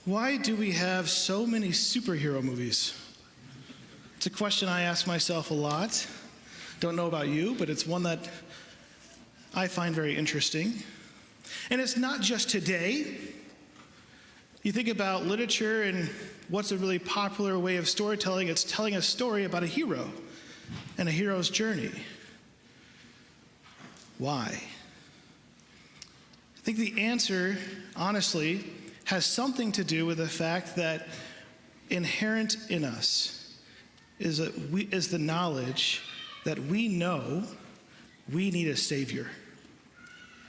Why do we have so many superhero movies? It's a question I ask myself a lot. Don't know about you, but it's one that I find very interesting. And it's not just today. You think about literature and what's a really popular way of storytelling. It's telling a story about a hero and a hero's journey. Why? I think the answer, honestly, has something to do with the fact that inherent in us is the knowledge that we know we need a Savior.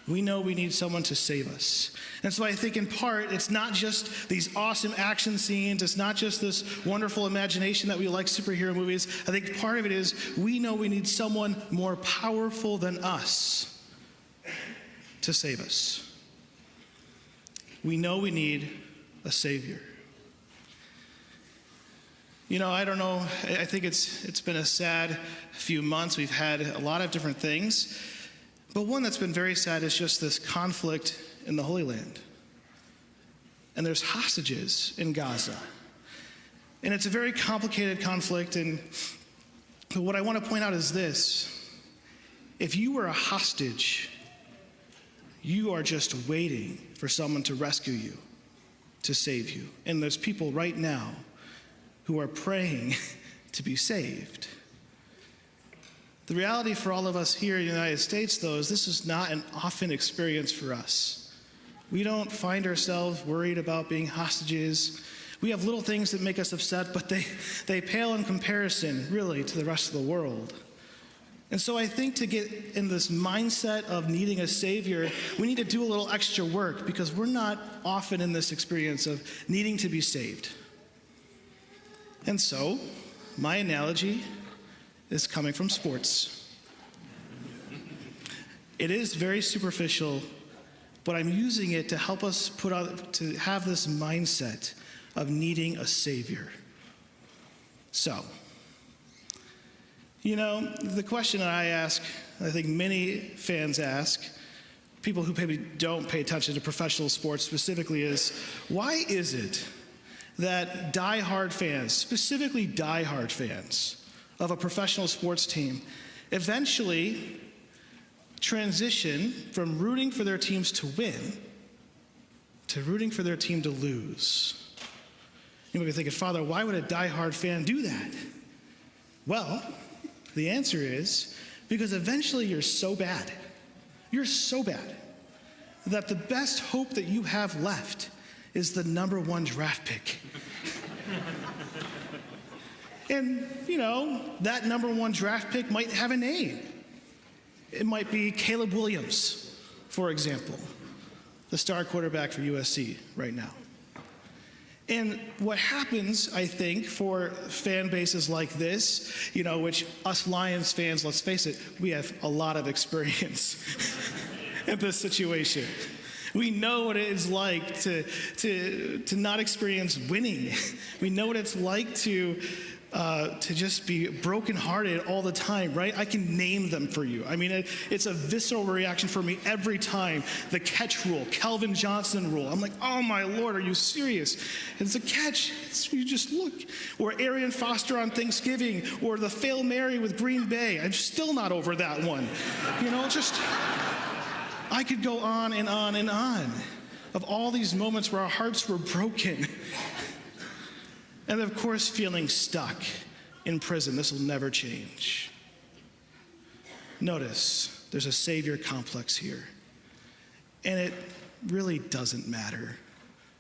We know we need someone to save us. And so I think in part, it's not just these awesome action scenes. It's not just this wonderful imagination that we like superhero movies. I think part of it is we know we need someone more powerful than us to save us. We know we need a Savior. You know, I don't know, I think it's been a sad few months. We've had a lot of different things. But one that's been very sad is just this conflict in the Holy Land. And there's hostages in Gaza. And it's a very complicated conflict. And what I want to point out is this. If you were a hostage, you are just waiting for someone to rescue you, to save you. And there's people right now who are praying to be saved. The reality for all of us here in the United States, though, is this is not an often experience for us. We don't find ourselves worried about being hostages. We have little things that make us upset, but they pale in comparison, really, to the rest of the world. And so I think to get in this mindset of needing a Savior, we need to do a little extra work because we're not often in this experience of needing to be saved. And so, my analogy is coming from sports. It is very superficial, but I'm using it to help us to have this mindset of needing a Savior. So, you know, the question that I ask, I think many fans ask, people who maybe don't pay attention to professional sports specifically, is why is it that diehard fans, specifically diehard fans of a professional sports team, eventually transition from rooting for their teams to win to rooting for their team to lose? You might be thinking, Father, why would a diehard fan do that? Well, the answer is because eventually you're so bad that the best hope that you have left is the number 1 draft pick. And, you know, that number 1 draft pick might have a name. It might be Caleb Williams, for example, the star quarterback for USC right now. And what happens, I think, for fan bases like this, you know, which us Lions fans, let's face it, we have a lot of experience in this situation. We know what it is like to not experience winning. We know what it's like to just be brokenhearted all the time, right? I can name them for you. I mean, it's a visceral reaction for me every time. The catch rule, Calvin Johnson rule. I'm like, oh my Lord, are you serious? It's a catch. You just look. Or Arian Foster on Thanksgiving, or the Fail Mary with Green Bay. I'm still not over that one. You know, I could go on and on and on of all these moments where our hearts were broken. And of course, feeling stuck in prison. This will never change. Notice, there's a Savior complex here. And it really doesn't matter.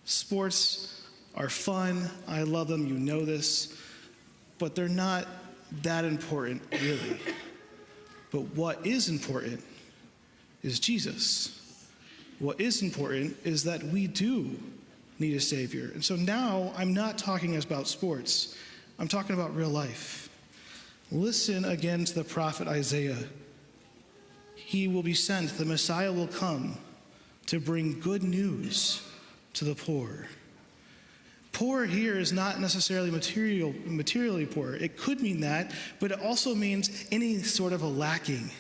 Sports are fun. I love them. You know this. But they're not that important, really. But what is important is Jesus. What is important is that we do need a Savior. And so now I'm not talking about sports. I'm talking about real life. Listen again to the prophet Isaiah. He will be sent, the Messiah will come to bring good news to the poor. Poor here is not necessarily materially poor. It could mean that, but it also means any sort of a lacking,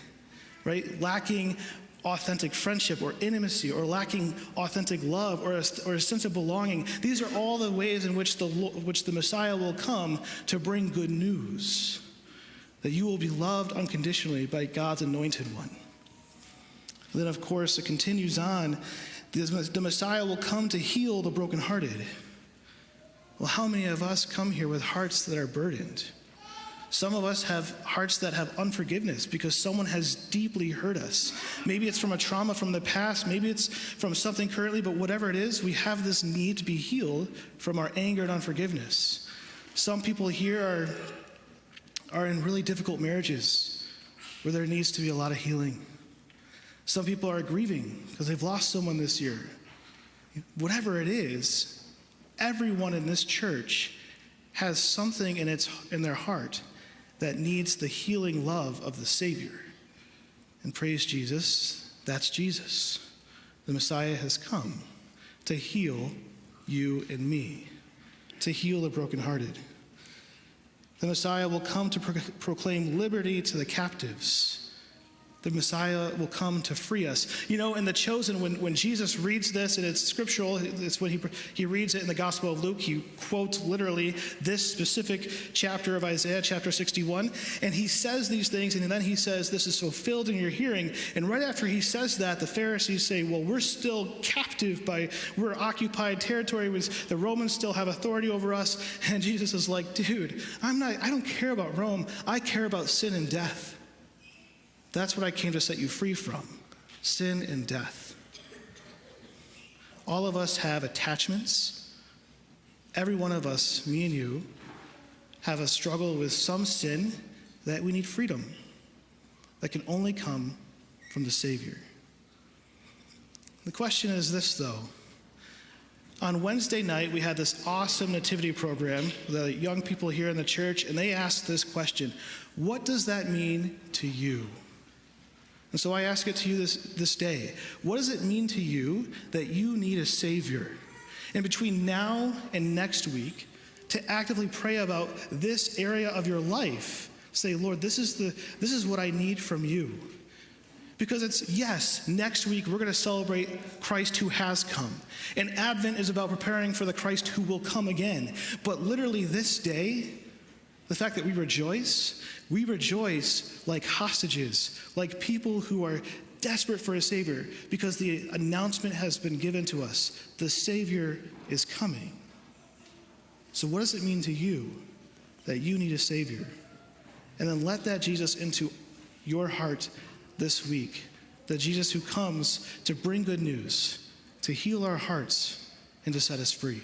right? Lacking authentic friendship or intimacy, or lacking authentic love or a sense of belonging. These are all the ways in which the Messiah will come to bring good news, that you will be loved unconditionally by God's anointed one. And then, of course, it continues on. The Messiah will come to heal the brokenhearted. Well, how many of us come here with hearts that are burdened? Some of us have hearts that have unforgiveness because someone has deeply hurt us. Maybe it's from a trauma from the past. Maybe it's from something currently, but whatever it is, we have this need to be healed from our anger and unforgiveness. Some people here are in really difficult marriages where there needs to be a lot of healing. Some people are grieving because they've lost someone this year. Whatever it is, everyone in this church has something in their heart that needs the healing love of the Savior. And praise Jesus, that's Jesus. The Messiah has come to heal you and me, to heal the brokenhearted. The Messiah will come to proclaim liberty to the captives. The Messiah will come to free us. You know, in The Chosen, when Jesus reads this, and it's scriptural, it's when he reads it in the Gospel of Luke, he quotes literally this specific chapter of Isaiah, chapter 61, and he says these things, and then he says, this is fulfilled in your hearing. And right after he says that, the Pharisees say, well, we're still captive we're occupied territory, the Romans still have authority over us. And Jesus is like, dude, I don't care about Rome, I care about sin and death. That's what I came to set you free from, sin and death. All of us have attachments. Every one of us, me and you, have a struggle with some sin that we need freedom that can only come from the Savior. The question is this, though. On Wednesday night, we had this awesome nativity program, the young people here in the church, and they asked this question: what does that mean to you? And so I ask it to you this day. What does it mean to you that you need a Savior? And between now and next week, to actively pray about this area of your life. Say, Lord, this is what I need from you. Because yes, next week we're going to celebrate Christ who has come. And Advent is about preparing for the Christ who will come again. But literally this day, the fact that we rejoice like hostages, like people who are desperate for a Savior, because the announcement has been given to us. The Savior is coming. So what does it mean to you that you need a Savior? And then let that Jesus into your heart this week. The Jesus who comes to bring good news, to heal our hearts, and to set us free.